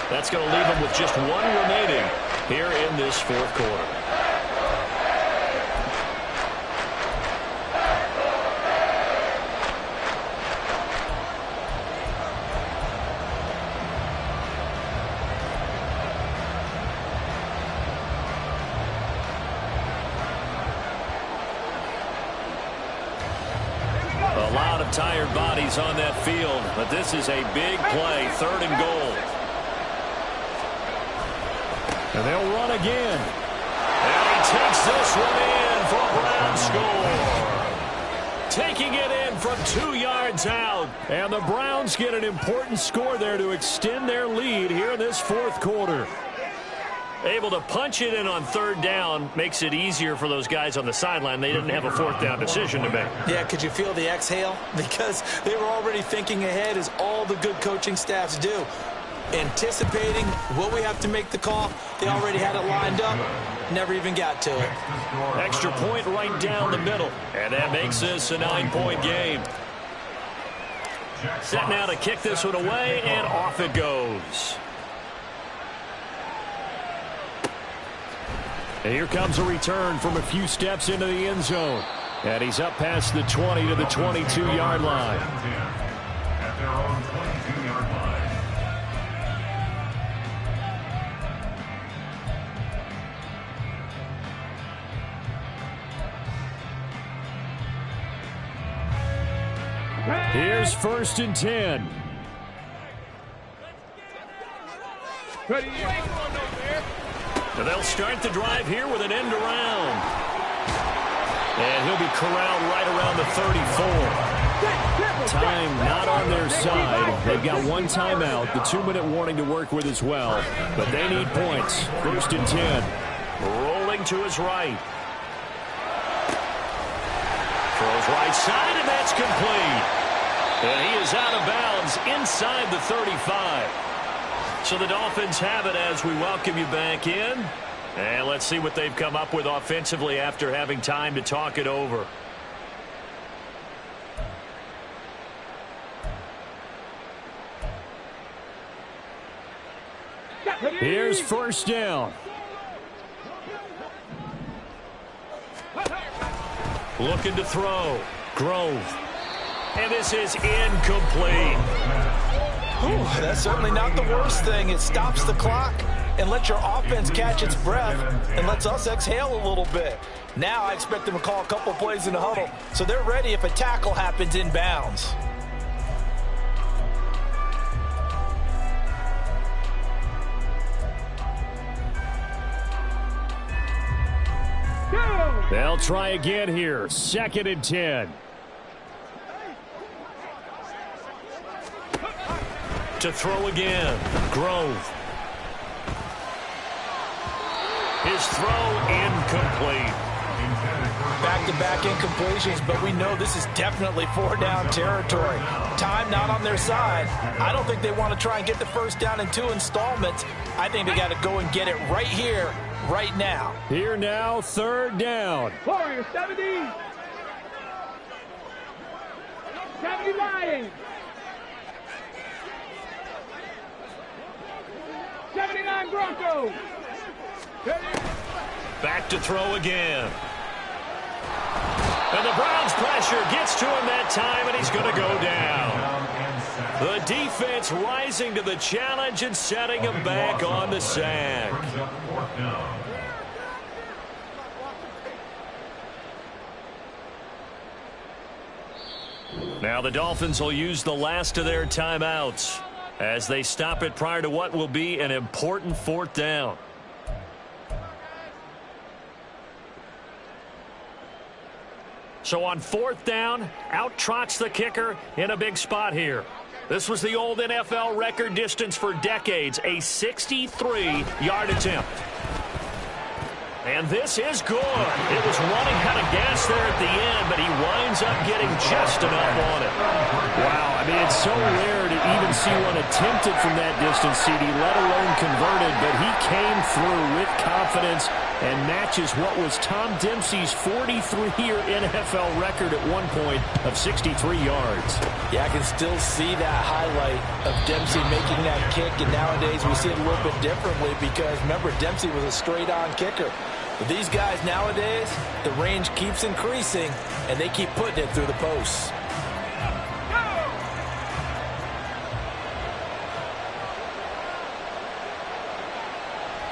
That's going to leave them with just 1 remaining here in this 4th quarter. A lot of tired bodies on that field, but this is a big play, 3rd and goal. And they'll run again. And he takes this one in for a Brown score. Taking it in from 2 yards out. And the Browns get an important score there to extend their lead here in this 4th quarter. Able to punch it in on 3rd down makes it easier for those guys on the sideline. They didn't have a 4th down decision to make. Yeah, could you feel the exhale? Because they were already thinking ahead, as all the good coaching staffs do. Anticipating what we have to make the call. They already had it lined up. Never even got to it. Extra point right down the middle. And that makes this a 9-point game. Set now to kick this one away, and off it goes. And here comes a return from a few steps into the end zone. And he's up past the 20 to the 22-yard line. At their own 22-yard line. Here's 1st and 10. Ready. And they'll start the drive here with an end around. And he'll be corralled right around the 34. Time not on their side. They've got one timeout, the 2-minute warning to work with as well. But they need points. 1st and 10. Rolling to his right. Throws right side, and that's complete. And he is out of bounds inside the 35. So the Dolphins have it as we welcome you back in. And let's see what they've come up with offensively after having time to talk it over. Here's 1st down. Looking to throw. Grove. And this is incomplete. Ooh, that's certainly not the worst thing. It stops the clock and lets your offense catch its breath and lets us exhale a little bit. Now I expect them to call a couple plays in the huddle so they're ready if a tackle happens in bounds. They'll try again here. 2nd and 10. To throw again. Grove. His throw incomplete. Back-to-back incompletions, but we know this is definitely 4-down territory. Time not on their side. I don't think they want to try and get the 1st down in 2 installments. I think they got to go and get it right here, right now. Here now, 3rd down. Warriors, 70. 70 Lions. 79 Broncos. Back to throw again. And the Browns pressure gets to him that time, and he's going to go down. The defense rising to the challenge and setting him back on the sack. Now the Dolphins will use the last of their timeouts as they stop it prior to what will be an important 4th down. So on 4th down, out trots the kicker in a big spot here. This was the old NFL record distance for decades, a 63-yard attempt. And this is good. It was running out of gas there at the end, but he winds up getting just enough on it. Wow, I mean, it's so rare to even see one attempted from that distance, CD, let alone converted, but he came through with confidence and matches what was Tom Dempsey's 43-year NFL record at one point of 63 yards. Yeah, I can still see that highlight of Dempsey making that kick, and nowadays we see it a little bit differently because, remember, Dempsey was a straight-on kicker. But these guys nowadays, the range keeps increasing, and they keep putting it through the posts.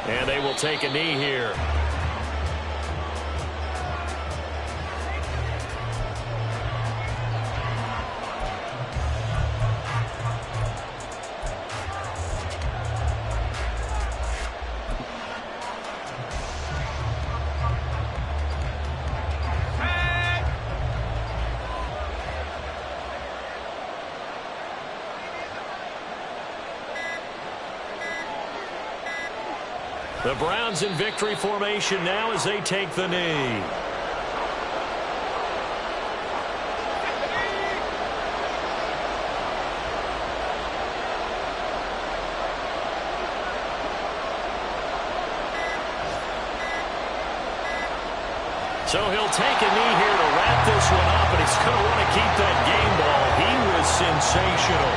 And they will take a knee here. The Browns in victory formation now as they take the knee. So he'll take a knee here to wrap this one up, and he's going to want to keep that game ball. He was sensational.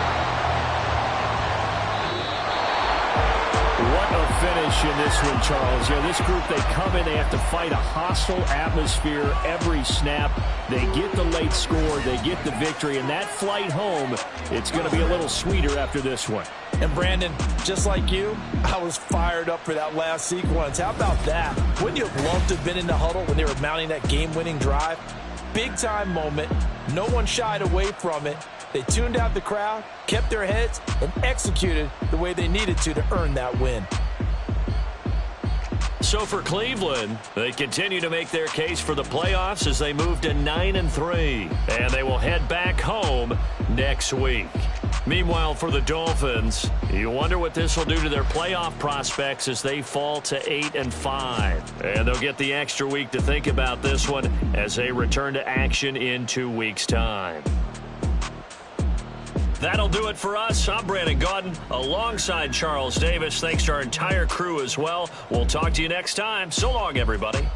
What a finish in this one, Charles. You know, this group, they come in, they have to fight a hostile atmosphere every snap. They get the late score, they get the victory, and that flight home, it's going to be a little sweeter after this one. And Brandon, just like you, I was fired up for that last sequence. How about that? Wouldn't you have loved to have been in the huddle when they were mounting that game-winning drive? Big-time moment. No one shied away from it. They tuned out the crowd, kept their heads, and executed the way they needed to earn that win. So for Cleveland, they continue to make their case for the playoffs as they move to 9-3. And they will head back home next week. Meanwhile, for the Dolphins, you wonder what this will do to their playoff prospects as they fall to 8-5. And they'll get the extra week to think about this one as they return to action in 2 weeks' time. That'll do it for us. I'm Brandon Gaudin alongside Charles Davis. Thanks to our entire crew as well. We'll talk to you next time. So long, everybody.